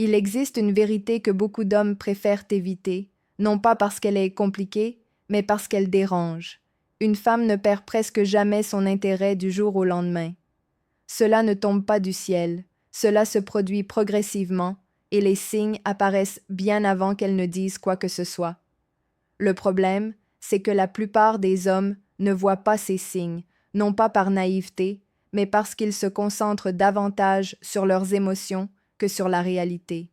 Il existe une vérité que beaucoup d'hommes préfèrent éviter, non pas parce qu'elle est compliquée, mais parce qu'elle dérange. Une femme ne perd presque jamais son intérêt du jour au lendemain. Cela ne tombe pas du ciel, cela se produit progressivement, et les signes apparaissent bien avant qu'elle ne dise quoi que ce soit. Le problème, c'est que la plupart des hommes ne voient pas ces signes, non pas par naïveté, mais parce qu'ils se concentrent davantage sur leurs émotions que sur la réalité.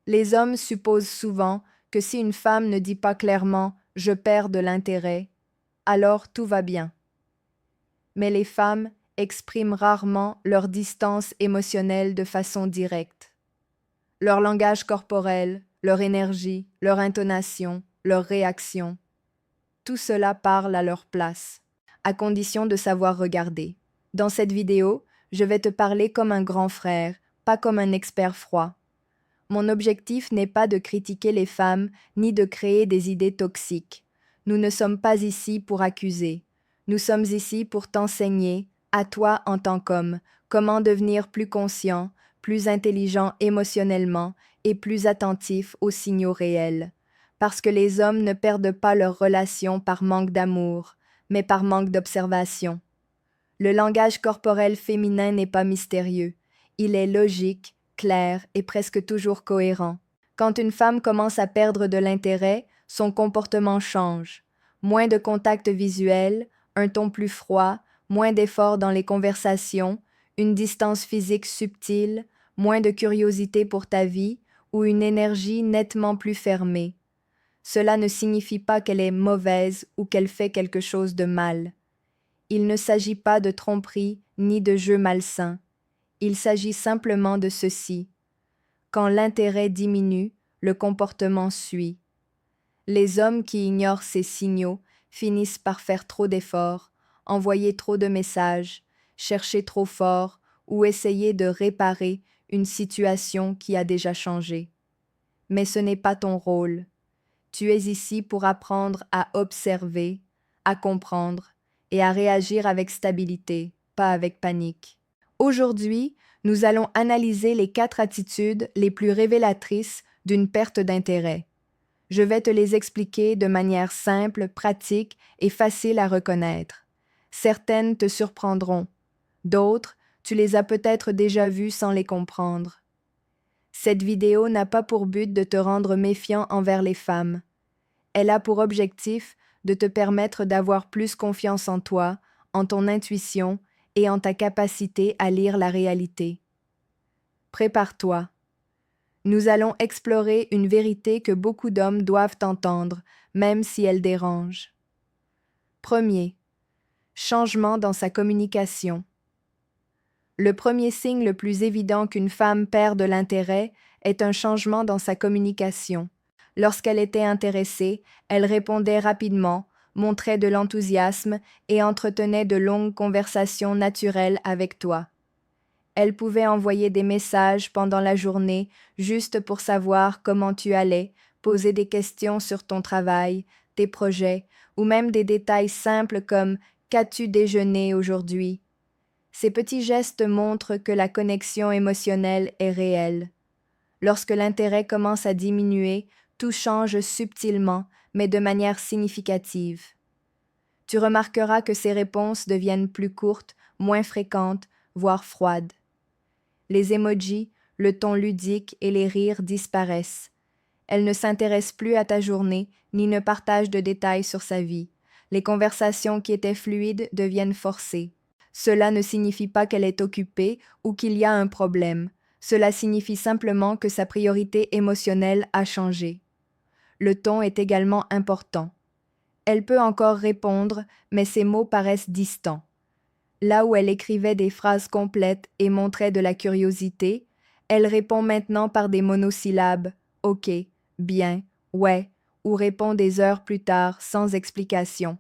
Les hommes supposent souvent que si une femme ne dit pas clairement « je perds de l'intérêt », alors tout va bien. Mais les femmes expriment rarement leur distance émotionnelle de façon directe. Leur langage corporel, leur énergie, leur intonation, leurs réactions, tout cela parle à leur place, à condition de savoir regarder. Dans cette vidéo, je vais te parler comme un grand frère, pas comme un expert froid. Mon objectif n'est pas de critiquer les femmes ni de créer des idées toxiques. Nous ne sommes pas ici pour accuser. Nous sommes ici pour t'enseigner, à toi en tant qu'homme, comment devenir plus conscient, plus intelligent émotionnellement et plus attentif aux signaux réels. Parce que les hommes ne perdent pas leurs relations par manque d'amour, mais par manque d'observation. Le langage corporel féminin n'est pas mystérieux. Il est logique, clair et presque toujours cohérent. Quand une femme commence à perdre de l'intérêt, son comportement change. Moins de contact visuel, un ton plus froid, moins d'efforts dans les conversations, une distance physique subtile, moins de curiosité pour ta vie ou une énergie nettement plus fermée. Cela ne signifie pas qu'elle est mauvaise ou qu'elle fait quelque chose de mal. Il ne s'agit pas de tromperie ni de jeu malsain. Il s'agit simplement de ceci. Quand l'intérêt diminue, le comportement suit. Les hommes qui ignorent ces signaux finissent par faire trop d'efforts, envoyer trop de messages, chercher trop fort ou essayer de réparer une situation qui a déjà changé. Mais ce n'est pas ton rôle. Tu es ici pour apprendre à observer, à comprendre et à réagir avec stabilité, pas avec panique. Aujourd'hui, nous allons analyser les 4 attitudes les plus révélatrices d'une perte d'intérêt. Je vais te les expliquer de manière simple, pratique et facile à reconnaître. Certaines te surprendront, d'autres, tu les as peut-être déjà vues sans les comprendre. Cette vidéo n'a pas pour but de te rendre méfiant envers les femmes. Elle a pour objectif de te permettre d'avoir plus confiance en toi, en ton intuition et en ta capacité à lire la réalité. Prépare-toi. Nous allons explorer une vérité que beaucoup d'hommes doivent entendre, même si elle dérange. Premier, changement dans sa communication. Le premier signe le plus évident qu'une femme perd de l'intérêt est un changement dans sa communication. Lorsqu'elle était intéressée, elle répondait rapidement, montrait de l'enthousiasme et entretenait de longues conversations naturelles avec toi. Elle pouvait envoyer des messages pendant la journée juste pour savoir comment tu allais, poser des questions sur ton travail, tes projets, ou même des détails simples comme « Qu'as-tu déjeuné aujourd'hui ?» Ces petits gestes montrent que la connexion émotionnelle est réelle. Lorsque l'intérêt commence à diminuer, tout change subtilement, mais de manière significative. Tu remarqueras que ces réponses deviennent plus courtes, moins fréquentes, voire froides. Les emojis, le ton ludique et les rires disparaissent. Elle ne s'intéresse plus à ta journée, ni ne partage de détails sur sa vie. Les conversations qui étaient fluides deviennent forcées. Cela ne signifie pas qu'elle est occupée ou qu'il y a un problème. Cela signifie simplement que sa priorité émotionnelle a changé. Le ton est également important. Elle peut encore répondre, mais ses mots paraissent distants. Là où elle écrivait des phrases complètes et montrait de la curiosité, elle répond maintenant par des monosyllabes « ok »,« bien »,« ouais » ou répond des heures plus tard sans explication.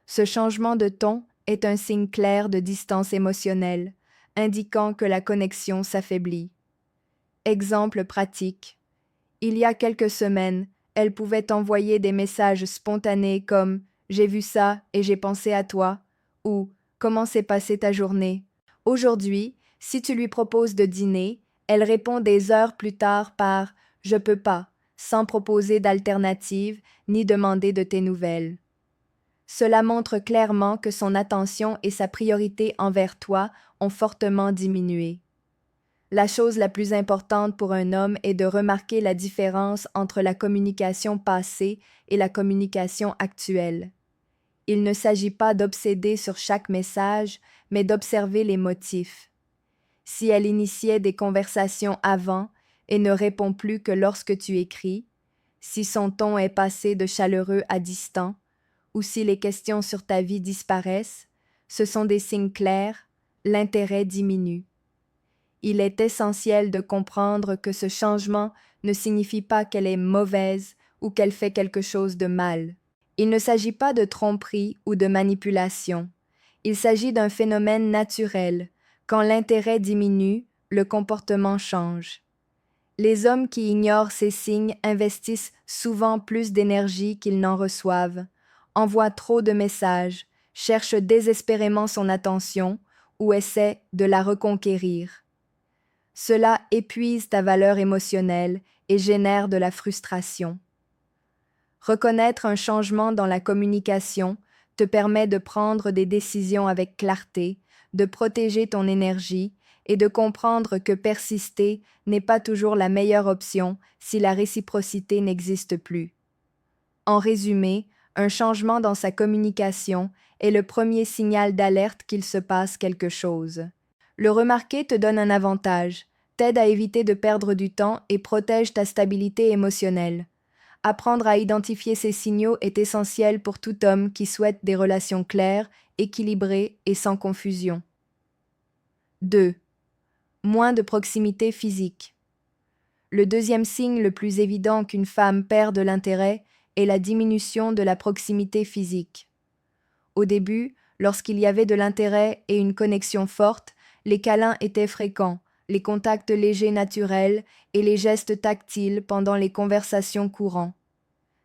Ce changement de ton est un signe clair de distance émotionnelle, indiquant que la connexion s'affaiblit. Exemple pratique. Il y a quelques semaines, elle pouvait envoyer des messages spontanés comme « J'ai vu ça et j'ai pensé à toi » ou « Comment s'est passée ta journée ?» Aujourd'hui, si tu lui proposes de dîner, Elle répond des heures plus tard par « je peux pas », sans proposer d'alternative ni demander de tes nouvelles. Cela montre clairement que son attention et sa priorité envers toi ont fortement diminué. La chose la plus importante pour un homme est de remarquer la différence entre la communication passée et la communication actuelle. Il ne s'agit pas d'obséder sur chaque message, mais d'observer les motifs. Si elle initiait des conversations avant et ne répond plus que lorsque tu écris, si son ton est passé de chaleureux à distant, ou si les questions sur ta vie disparaissent, ce sont des signes clairs, l'intérêt diminue. Il est essentiel de comprendre que ce changement ne signifie pas qu'elle est mauvaise ou qu'elle fait quelque chose de mal. Il ne s'agit pas de tromperie ou de manipulation. Il s'agit d'un phénomène naturel. Quand l'intérêt diminue, le comportement change. Les hommes qui ignorent ces signes investissent souvent plus d'énergie qu'ils n'en reçoivent, envoient trop de messages, cherchent désespérément son attention ou essaient de la reconquérir. Cela épuise ta valeur émotionnelle et génère de la frustration. Reconnaître un changement dans la communication te permet de prendre des décisions avec clarté, de protéger ton énergie et de comprendre que persister n'est pas toujours la meilleure option si la réciprocité n'existe plus. En résumé, un changement dans sa communication est le premier signal d'alerte qu'il se passe quelque chose. Le remarquer te donne un avantage, t'aide à éviter de perdre du temps et protège ta stabilité émotionnelle. Apprendre à identifier ces signaux est essentiel pour tout homme qui souhaite des relations claires, équilibrées et sans confusion. 2. Moins de proximité physique. Le deuxième signe le plus évident qu'une femme perd de l'intérêt est la diminution de la proximité physique. Au début, lorsqu'il y avait de l'intérêt et une connexion forte, les câlins étaient fréquents, les contacts légers naturels et les gestes tactiles pendant les conversations courantes.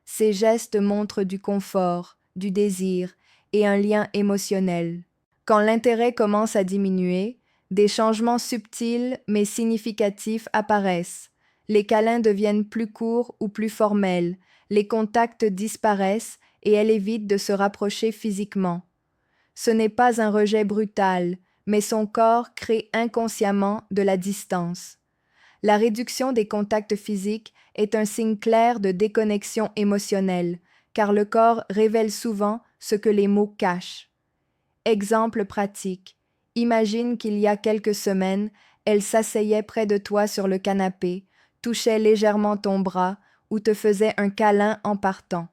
Ces gestes montrent du confort, du désir et un lien émotionnel. Quand l'intérêt commence à diminuer, des changements subtils mais significatifs apparaissent. Les câlins deviennent plus courts ou plus formels, les contacts disparaissent et elle évite de se rapprocher physiquement. Ce n'est pas un rejet brutal, mais son corps crée inconsciemment de la distance. La réduction des contacts physiques est un signe clair de déconnexion émotionnelle, car le corps révèle souvent ce que les mots cachent. Exemple pratique. Imagine qu'il y a quelques semaines, elle s'asseyait près de toi sur le canapé, touchait légèrement ton bras ou te faisait un câlin en partant.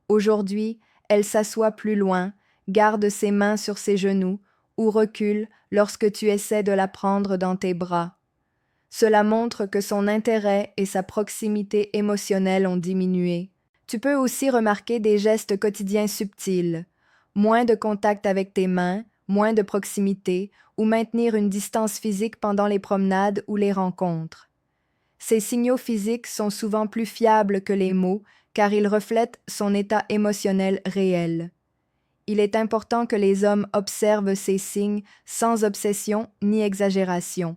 Aujourd'hui, elle s'assoit plus loin, garde ses mains sur ses genoux ou recule lorsque tu essaies de la prendre dans tes bras. Cela montre que son intérêt et sa proximité émotionnelle ont diminué. Tu peux aussi remarquer des gestes quotidiens subtils, moins de contact avec tes mains, moins de proximité ou maintenir une distance physique pendant les promenades ou les rencontres. Ces signaux physiques sont souvent plus fiables que les mots car ils reflètent son état émotionnel réel. Il est important que les hommes observent ces signes sans obsession ni exagération.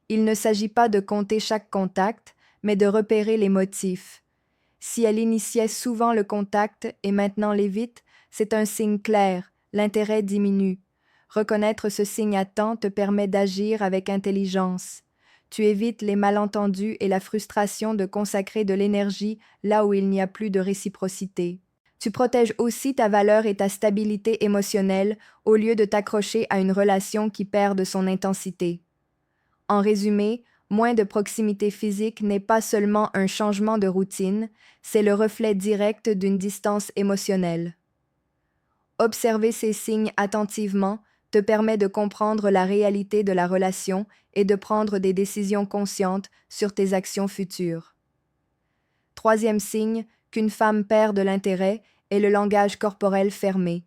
Il ne s'agit pas de compter chaque contact, mais de repérer les motifs. Si elle initiait souvent le contact et maintenant l'évite, c'est un signe clair, l'intérêt diminue. Reconnaître ce signe à temps te permet d'agir avec intelligence. Tu évites les malentendus et la frustration de consacrer de l'énergie là où il n'y a plus de réciprocité. Tu protèges aussi ta valeur et ta stabilité émotionnelle au lieu de t'accrocher à une relation qui perd de son intensité. En résumé, moins de proximité physique n'est pas seulement un changement de routine, c'est le reflet direct d'une distance émotionnelle. Observer ces signes attentivement te permet de comprendre la réalité de la relation et de prendre des décisions conscientes sur tes actions futures. Troisième signe qu'une femme perd de l'intérêt est le langage corporel fermé.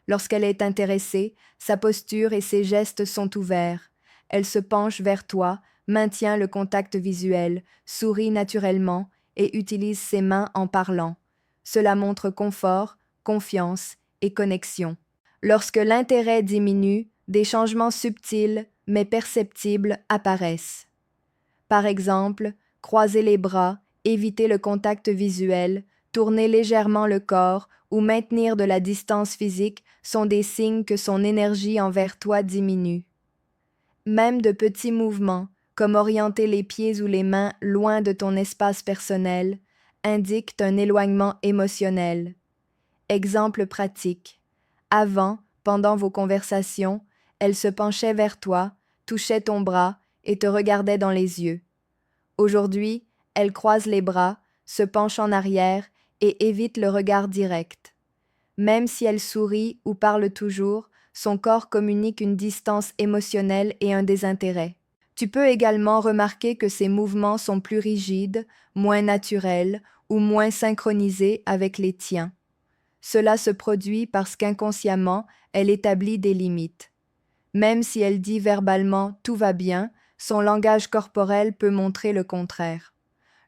Lorsqu'elle est intéressée, sa posture et ses gestes sont ouverts. Elle se penche vers toi, maintient le contact visuel, sourit naturellement et utilise ses mains en parlant. Cela montre confort, confiance et connexion. Lorsque l'intérêt diminue, des changements subtils mais perceptibles apparaissent. Par exemple, croiser les bras, éviter le contact visuel, tourner légèrement le corps ou maintenir de la distance physique sont des signes que son énergie envers toi diminue. Même de petits mouvements, comme orienter les pieds ou les mains loin de ton espace personnel, indiquent un éloignement émotionnel. Exemple pratique. Avant, pendant vos conversations, elle se penchait vers toi, touchait ton bras et te regardait dans les yeux. Aujourd'hui, elle croise les bras, se penche en arrière et évite le regard direct. Même si elle sourit ou parle toujours, son corps communique une distance émotionnelle et un désintérêt. Tu peux également remarquer que ses mouvements sont plus rigides, moins naturels ou moins synchronisés avec les tiens. Cela se produit parce qu'inconsciemment, elle établit des limites. Même si elle dit verbalement « tout va bien », son langage corporel peut montrer le contraire.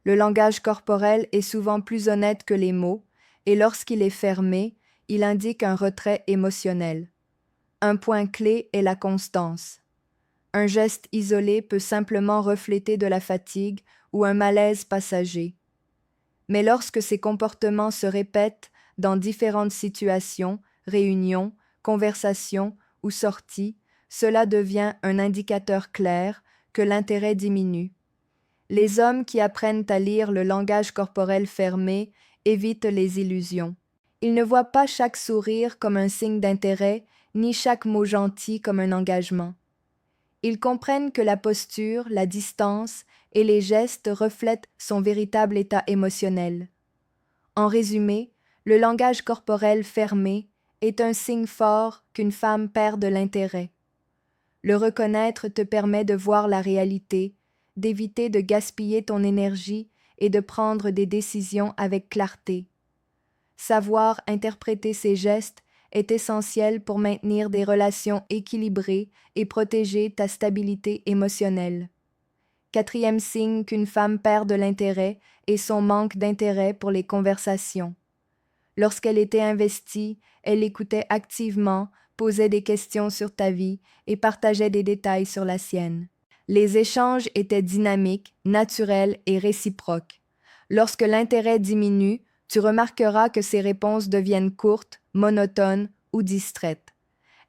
Le langage corporel est souvent plus honnête que les mots, et lorsqu'il est fermé, il indique un retrait émotionnel. Un point clé est la constance. Un geste isolé peut simplement refléter de la fatigue ou un malaise passager. Mais lorsque ces comportements se répètent dans différentes situations, réunions, conversations ou sorties, cela devient un indicateur clair que l'intérêt diminue. Les hommes qui apprennent à lire le langage corporel fermé évitent les illusions. Ils ne voient pas chaque sourire comme un signe d'intérêt, ni chaque mot gentil comme un engagement. Ils comprennent que la posture, la distance et les gestes reflètent son véritable état émotionnel. En résumé, le langage corporel fermé est un signe fort qu'une femme perd de l'intérêt. Le reconnaître te permet de voir la réalité, d'éviter de gaspiller ton énergie et de prendre des décisions avec clarté. Savoir interpréter ces gestes est essentiel pour maintenir des relations équilibrées et protéger ta stabilité émotionnelle. Quatrième signe qu'une femme perd de l'intérêt est son manque d'intérêt pour les conversations. Lorsqu'elle était investie, elle écoutait activement, posait des questions sur ta vie et partageait des détails sur la sienne. Les échanges étaient dynamiques, naturels et réciproques. Lorsque l'intérêt diminue, tu remarqueras que ses réponses deviennent courtes, monotones ou distraites.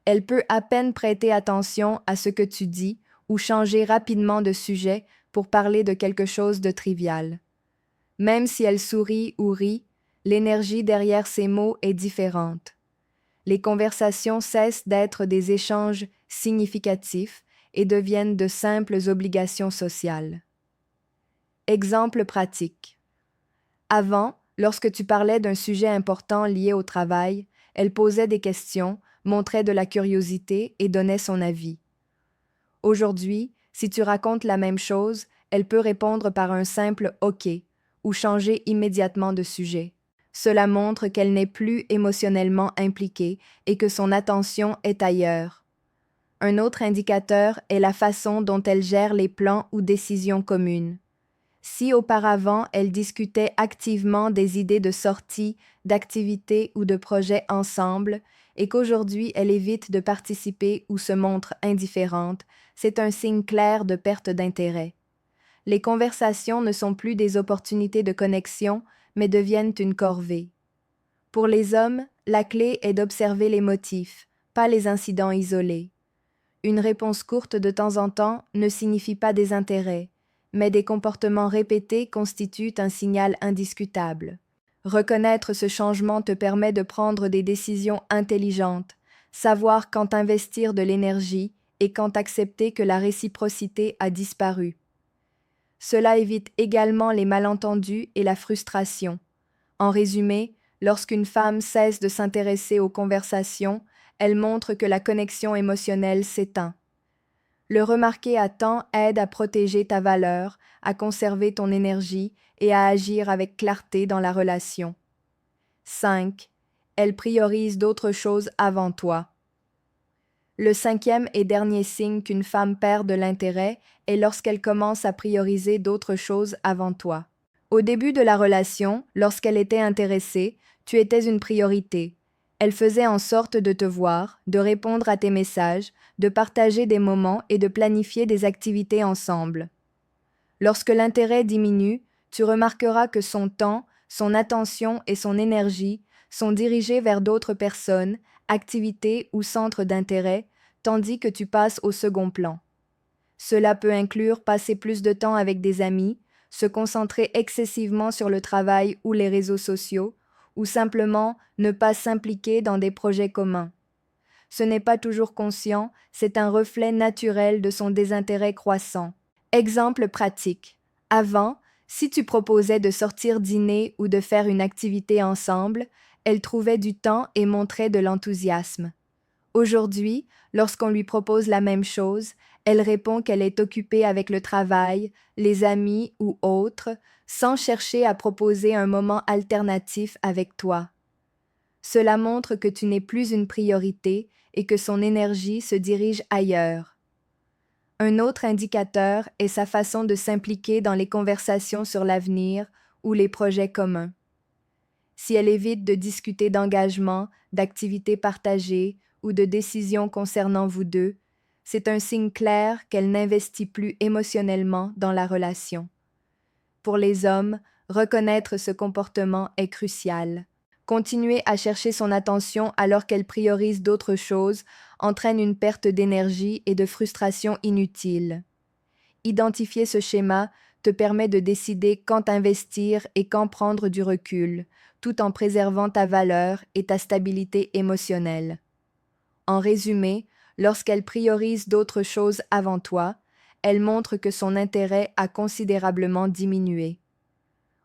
Elle peut à peine prêter attention à ce que tu dis ou changer rapidement de sujet pour parler de quelque chose de trivial. Même si elle sourit ou rit, l'énergie derrière ces mots est différente. Les conversations cessent d'être des échanges significatifs et deviennent de simples obligations sociales. Exemple pratique. Avant, lorsque tu parlais d'un sujet important lié au travail, elle posait des questions, montrait de la curiosité et donnait son avis. Aujourd'hui, si tu racontes la même chose, elle peut répondre par un simple « OK » ou changer immédiatement de sujet. Cela montre qu'elle n'est plus émotionnellement impliquée et que son attention est ailleurs. Un autre indicateur est la façon dont elle gère les plans ou décisions communes. Si auparavant elle discutait activement des idées de sortie, d'activités ou de projets ensemble, et qu'aujourd'hui elle évite de participer ou se montre indifférente, c'est un signe clair de perte d'intérêt. Les conversations ne sont plus des opportunités de connexion, mais deviennent une corvée. Pour les hommes, la clé est d'observer les motifs, pas les incidents isolés. Une réponse courte de temps en temps ne signifie pas désintérêt, mais des comportements répétés constituent un signal indiscutable. Reconnaître ce changement te permet de prendre des décisions intelligentes, savoir quand investir de l'énergie et quand accepter que la réciprocité a disparu. Cela évite également les malentendus et la frustration. En résumé, lorsqu'une femme cesse de s'intéresser aux conversations, elle montre que la connexion émotionnelle s'éteint. Le remarquer à temps aide à protéger ta valeur, à conserver ton énergie et à agir avec clarté dans la relation. 5. Elle priorise d'autres choses avant toi. Le cinquième et dernier signe qu'une femme perd de l'intérêt est lorsqu'elle commence à prioriser d'autres choses avant toi. Au début de la relation, lorsqu'elle était intéressée, tu étais une priorité. Elle faisait en sorte de te voir, de répondre à tes messages, de partager des moments et de planifier des activités ensemble. Lorsque l'intérêt diminue, tu remarqueras que son temps, son attention et son énergie sont dirigés vers d'autres personnes, activités ou centres d'intérêt, tandis que tu passes au second plan. Cela peut inclure passer plus de temps avec des amis, se concentrer excessivement sur le travail ou les réseaux sociaux, ou simplement ne pas s'impliquer dans des projets communs. Ce n'est pas toujours conscient, c'est un reflet naturel de son désintérêt croissant. Exemple pratique. Avant, si tu proposais de sortir dîner ou de faire une activité ensemble, elle trouvait du temps et montrait de l'enthousiasme. Aujourd'hui, lorsqu'on lui propose la même chose, elle répond qu'elle est occupée avec le travail, les amis ou autres, sans chercher à proposer un moment alternatif avec toi. Cela montre que tu n'es plus une priorité et que son énergie se dirige ailleurs. Un autre indicateur est sa façon de s'impliquer dans les conversations sur l'avenir ou les projets communs. Si elle évite de discuter d'engagement, d'activités partagées ou de décisions concernant vous deux, c'est un signe clair qu'elle n'investit plus émotionnellement dans la relation. Pour les hommes, reconnaître ce comportement est crucial. Continuer à chercher son attention alors qu'elle priorise d'autres choses entraîne une perte d'énergie et de frustration inutile. Identifier ce schéma te permet de décider quand investir et quand prendre du recul, tout en préservant ta valeur et ta stabilité émotionnelle. En résumé, lorsqu'elle priorise d'autres choses avant toi, elle montre que son intérêt a considérablement diminué.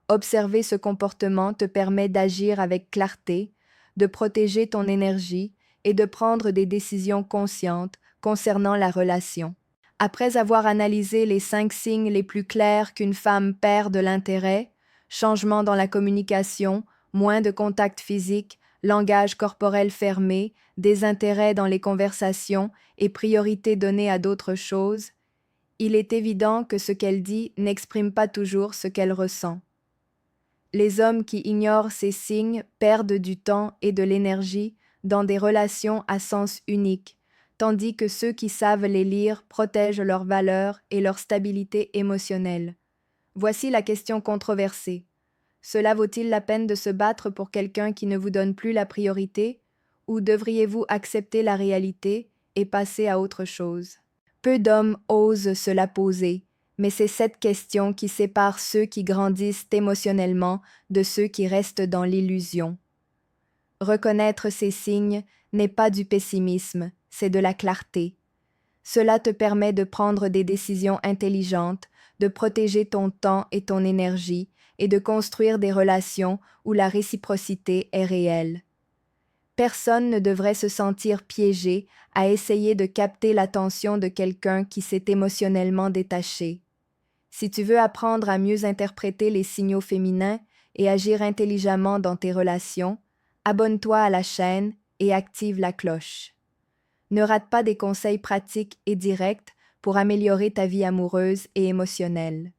Observer ce comportement te permet d'agir avec clarté, de protéger ton énergie et de prendre des décisions conscientes concernant la relation. Après avoir analysé les 5 signes les plus clairs qu'une femme perd de l'intérêt, changement dans la communication, moins de contact physique, langage corporel fermé, désintérêt dans les conversations et priorité donnée à d'autres choses, il est évident que ce qu'elle dit n'exprime pas toujours ce qu'elle ressent. Les hommes qui ignorent ces signes perdent du temps et de l'énergie dans des relations à sens unique, tandis que ceux qui savent les lire protègent leurs valeurs et leur stabilité émotionnelle. Voici la question controversée. Cela vaut-il la peine de se battre pour quelqu'un qui ne vous donne plus la priorité, ou devriez-vous accepter la réalité et passer à autre chose? Peu d'hommes osent se la poser, mais c'est cette question qui sépare ceux qui grandissent émotionnellement de ceux qui restent dans l'illusion. Reconnaître ces signes n'est pas du pessimisme, c'est de la clarté. Cela te permet de prendre des décisions intelligentes, de protéger ton temps et ton énergie, et de construire des relations où la réciprocité est réelle. Personne ne devrait se sentir piégé à essayer de capter l'attention de quelqu'un qui s'est émotionnellement détaché. Si tu veux apprendre à mieux interpréter les signaux féminins et agir intelligemment dans tes relations, abonne-toi à la chaîne et active la cloche. Ne rate pas des conseils pratiques et directs pour améliorer ta vie amoureuse et émotionnelle.